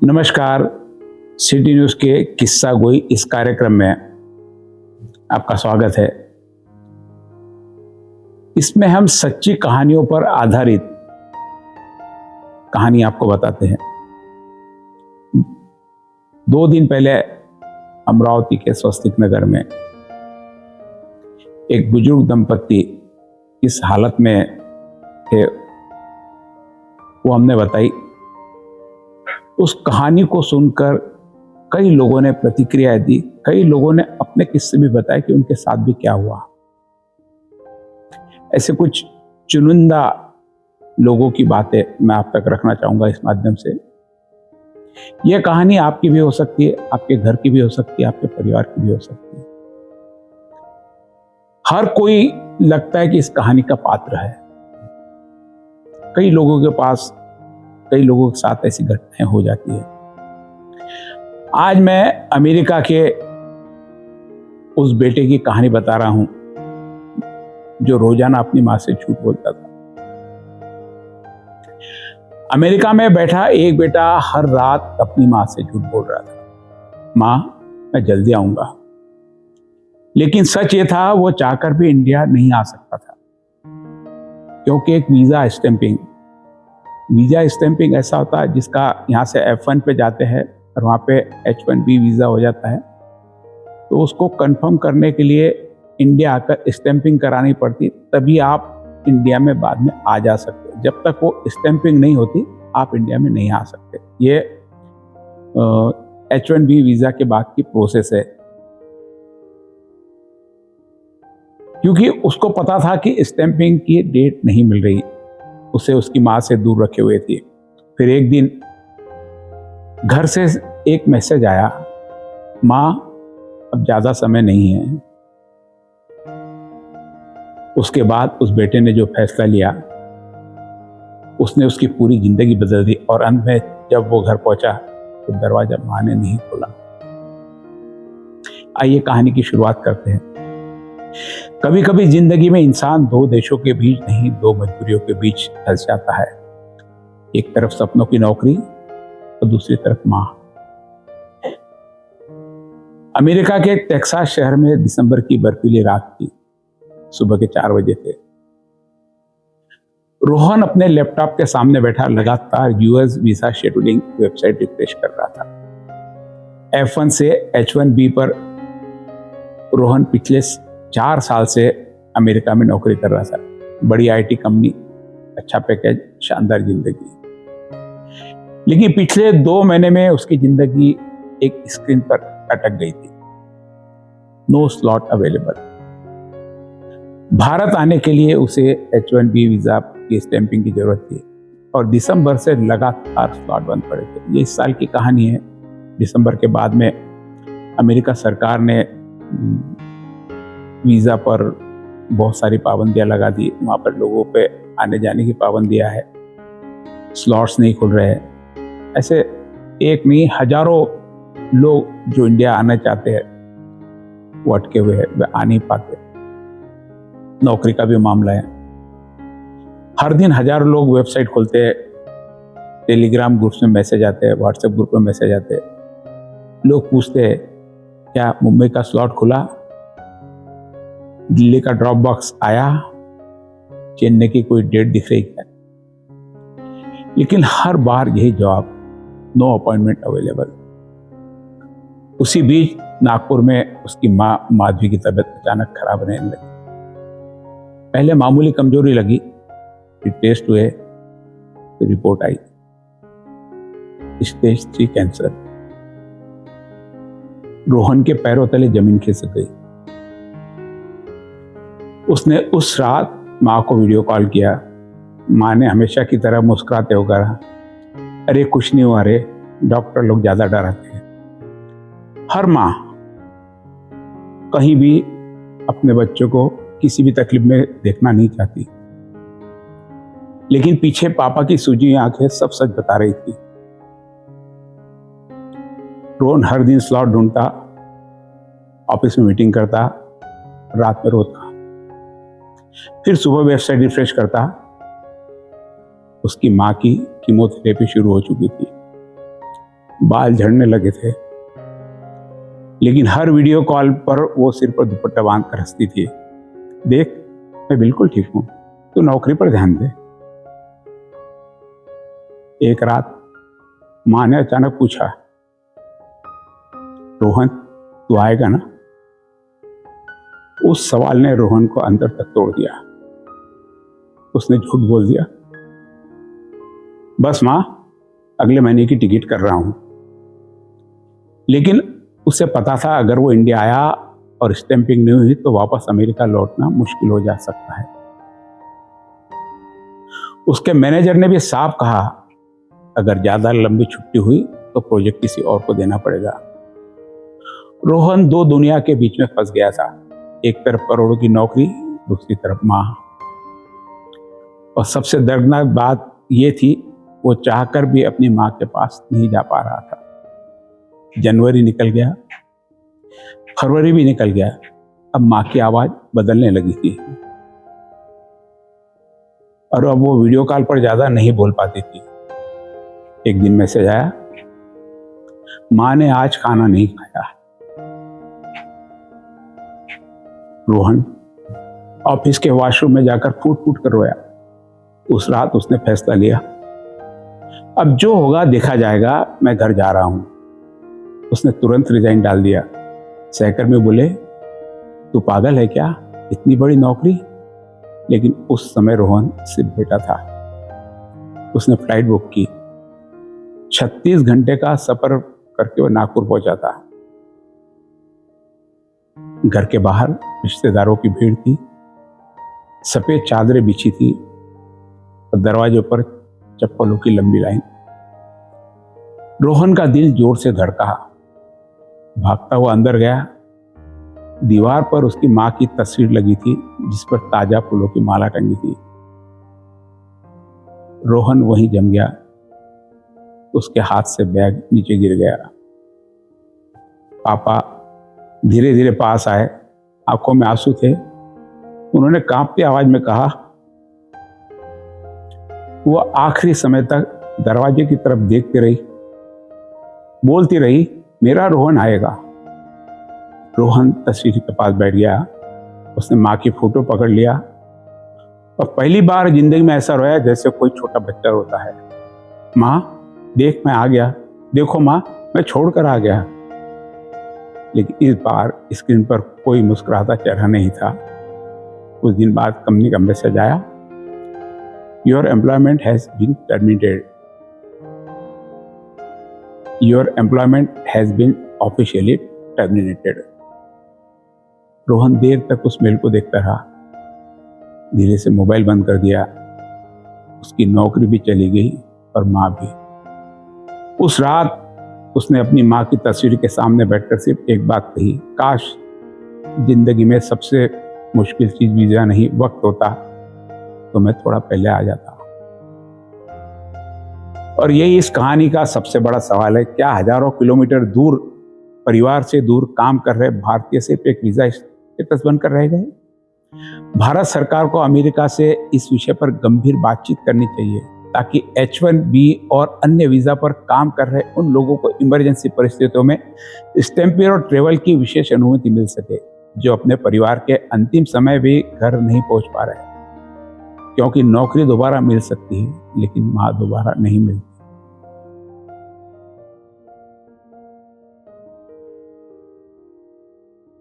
नमस्कार। City news के किस्सा गोई इस कार्यक्रम में आपका स्वागत है। इसमें हम सच्ची कहानियों पर आधारित कहानी आपको बताते हैं। 2 दिन पहले अमरावती के स्वस्तिक नगर में एक बुजुर्ग दंपत्ति इस हालत में थे, वो हमने बताई। उस कहानी को सुनकर कई लोगों ने प्रतिक्रिया दी, कई लोगों ने अपने किस्से भी बताए कि उनके साथ भी क्या हुआ। ऐसे कुछ चुनिंदा लोगों की बातें मैं आप तक रखना चाहूंगा इस माध्यम से। यह कहानी आपकी भी हो सकती है, आपके घर की भी हो सकती है, आपके परिवार की भी हो सकती है। हर कोई लगता है कि इस कहानी का पात्र है। कई लोगों के साथ ऐसी घटनाएं हो जाती है। आज मैं अमेरिका के उस बेटे की कहानी बता रहा हूं जो रोजाना अपनी मां से झूठ बोलता था। अमेरिका में बैठा एक बेटा हर रात अपनी मां से झूठ बोल रहा था, मां मैं जल्दी आऊंगा। लेकिन सच ये था, वो चाहकर भी इंडिया नहीं आ सकता था, क्योंकि एक वीजा स्टैंपिंग ऐसा होता है जिसका यहाँ से F1 पे जाते हैं और वहाँ पे H1B वीज़ा हो जाता है। तो उसको कंफर्म करने के लिए इंडिया आकर स्टैंपिंग करानी पड़ती, तभी आप इंडिया में बाद में आ जा सकते। जब तक वो स्टैंपिंग नहीं होती आप इंडिया में नहीं आ सकते। ये H1B वीज़ा के बाद की प्रोसेस है। क्योंकि उसको पता था कि स्टैंपिंग की डेट नहीं मिल रही, उसे उसकी माँ से दूर रखे हुए थी। फिर एक दिन घर से एक मैसेज आया, माँ अब ज़्यादा समय नहीं है। उसके बाद उस बेटे ने जो फैसला लिया, उसने उसकी पूरी जिंदगी बदल दी। और अंत में जब वो घर पहुंचा तो दरवाजा माँ ने नहीं खोला। आइए कहानी की शुरुआत करते हैं। कभी कभी जिंदगी में इंसान 2 देशों के बीच नहीं, 2 मजबूरियों के बीच फंस जाता है। एक तरफ सपनों की नौकरी और दूसरी तरफ मां। अमेरिका के टेक्सास शहर में दिसंबर की बर्फीली रात थी। सुबह के 4 बजे थे। रोहन अपने लैपटॉप के सामने बैठा लगातार US visa scheduling website refresh कर रहा था। F1 से H1B पर रोहन पिछले 4 साल से अमेरिका में नौकरी कर रहा था। बड़ी IT कंपनी, अच्छा पैकेज, शानदार जिंदगी। लेकिन पिछले 2 महीने में उसकी जिंदगी एक स्क्रीन पर अटक गई थी। No slot available. भारत आने के लिए उसे H1B वीजा की स्टैंपिंग की जरूरत थी और दिसंबर से लगातार स्लॉट बंद पड़े थे। ये इस साल की कहानी है। दिसंबर के बाद में अमेरिका सरकार ने वीज़ा पर बहुत सारी पाबंदियां लगा दी। वहाँ पर लोगों पे आने जाने की पाबंदियां है, स्लॉट्स नहीं खुल रहे हैं। ऐसे एक नहीं, हजारों लोग जो इंडिया आना चाहते हैं वो अटके हुए हैं, वे आ नहीं पाते। नौकरी का भी मामला है। हर दिन हजारों लोग वेबसाइट खोलते हैं, टेलीग्राम ग्रुप्स में मैसेज आते हैं, व्हाट्सएप ग्रुप में मैसेज आते हैं। लोग पूछते हैं, क्या मुंबई का स्लॉट खुला, दिल्ली का ड्रॉप बॉक्स आया, चेन्नई की कोई डेट दिख रही क्या? लेकिन हर बार यही जवाब, नो अपॉइंटमेंट अवेलेबल। उसी बीच नागपुर में उसकी माँ माधवी की तबीयत अचानक खराब रहने लगी। पहले मामूली कमजोरी लगी, फिर टेस्ट हुए, फिर रिपोर्ट आई स्टेज 3 कैंसर। रोहन के पैरों तले जमीन खिसक गई। उसने उस रात माँ को वीडियो कॉल किया। माँ ने हमेशा की तरह मुस्कुराते हुए कहा, अरे कुछ नहीं हुआ रे, डॉक्टर लोग ज्यादा डराते हैं। हर माँ कहीं भी अपने बच्चों को किसी भी तकलीफ में देखना नहीं चाहती, लेकिन पीछे पापा की सूजी हुई आंखें सब सच बता रही थी। रोहन हर दिन स्लॉट ढूंढता, ऑफिस में मीटिंग करता, रात में रोता, फिर सुबह वेबसाइट रिफ्रेश करता। उसकी माँ की कीमोथेरेपी शुरू हो चुकी थी। बाल झड़ने लगे थे, लेकिन हर वीडियो कॉल पर वो सिर पर दुपट्टा बांध कर हंसती थी। देख, मैं बिल्कुल ठीक हूं, तू नौकरी पर ध्यान दे। एक रात मां ने अचानक पूछा, रोहन तू आएगा ना? उस सवाल ने रोहन को अंदर तक तोड़ दिया। उसने झूठ बोल दिया, बस मां, अगले महीने की टिकट कर रहा हूं। लेकिन उसे पता था अगर वो इंडिया आया और स्टैंपिंग नहीं हुई तो वापस अमेरिका लौटना मुश्किल हो जा सकता है। उसके मैनेजर ने भी साफ कहा, अगर ज्यादा लंबी छुट्टी हुई तो प्रोजेक्ट किसी और को देना पड़ेगा। रोहन दो दुनिया के बीच में फंस गया था, एक तरफ करोड़ों की नौकरी, दूसरी तरफ मां। और सबसे दर्दनाक बात यह थी, वो चाहकर भी अपनी मां के पास नहीं जा पा रहा था। जनवरी निकल गया, फरवरी भी निकल गया। अब मां की आवाज बदलने लगी थी और अब वो वीडियो कॉल पर ज्यादा नहीं बोल पाती थी। एक दिन मैसेज आया, मां ने आज खाना नहीं खाया। रोहन ऑफिस के वॉशरूम में जाकर फूट फूट कर रोया। उस रात उसने फैसला लिया, अब जो होगा देखा जाएगा, मैं घर जा रहा हूं। उसने तुरंत रिजाइन डाल दिया। सहकर्मी बोले, तू पागल है क्या, इतनी बड़ी नौकरी? लेकिन उस समय रोहन सिर्फ बेटा था। उसने फ्लाइट बुक की, 36 घंटे का सफर करके वो नागपुर पहुंचा था। घर के बाहर रिश्तेदारों की भीड़ थी, सफेद चादरें बिछी थी और दरवाजे पर चप्पलों की लंबी लाइन। रोहन का दिल जोर से धड़का। भागता हुआ अंदर गया। दीवार पर उसकी मां की तस्वीर लगी थी, जिस पर ताजा फूलों की माला टंगी थी। रोहन वहीं जम गया। उसके हाथ से बैग नीचे गिर गया। पापा धीरे धीरे पास आए, आंखों में आंसू थे। उन्होंने कांपती आवाज में कहा, वो आखिरी समय तक दरवाजे की तरफ देखती रही, बोलती रही, मेरा रोहन आएगा। रोहन तस्वीर के पास बैठ गया। उसने मां की फोटो पकड़ लिया और पहली बार जिंदगी में ऐसा रोया जैसे कोई छोटा बच्चा रोता है। मां देख, मैं आ गया, देखो मां, मैं छोड़कर आ गया। लेकिन इस बार स्क्रीन पर कोई मुस्कुराता चेहरा नहीं था। कुछ दिन बाद कंपनी का मैसेज आया, your employment has been terminated. Your employment has been officially terminated. Rohan देर तक उस मेल को देखता रहा। धीरे से मोबाइल बंद कर दिया। उसकी नौकरी भी चली गई और मां भी। उस रात उसने अपनी मां की तस्वीर के सामने बैठकर सिर्फ एक बात कही, काश जिंदगी में सबसे मुश्किल चीज वीजा नहीं वक्त होता तो मैं थोड़ा पहले आ जाता। और यही इस कहानी का सबसे बड़ा सवाल है, क्या हजारों किलोमीटर दूर परिवार से दूर काम कर रहे भारतीय सिर्फ एक वीजा स्टेटस बनकर रह गए? भारत सरकार को अमेरिका से इस विषय पर गंभीर बातचीत करनी चाहिए ताकि H1B और अन्य वीजा पर काम कर रहे उन लोगों को इमरजेंसी परिस्थितियों में स्टैंपिंग और ट्रेवल की विशेष अनुमति मिल सके, जो अपने परिवार के अंतिम समय भी घर नहीं पहुंच पा रहे। क्योंकि नौकरी दोबारा मिल सकती है, लेकिन मां दोबारा नहीं मिलती।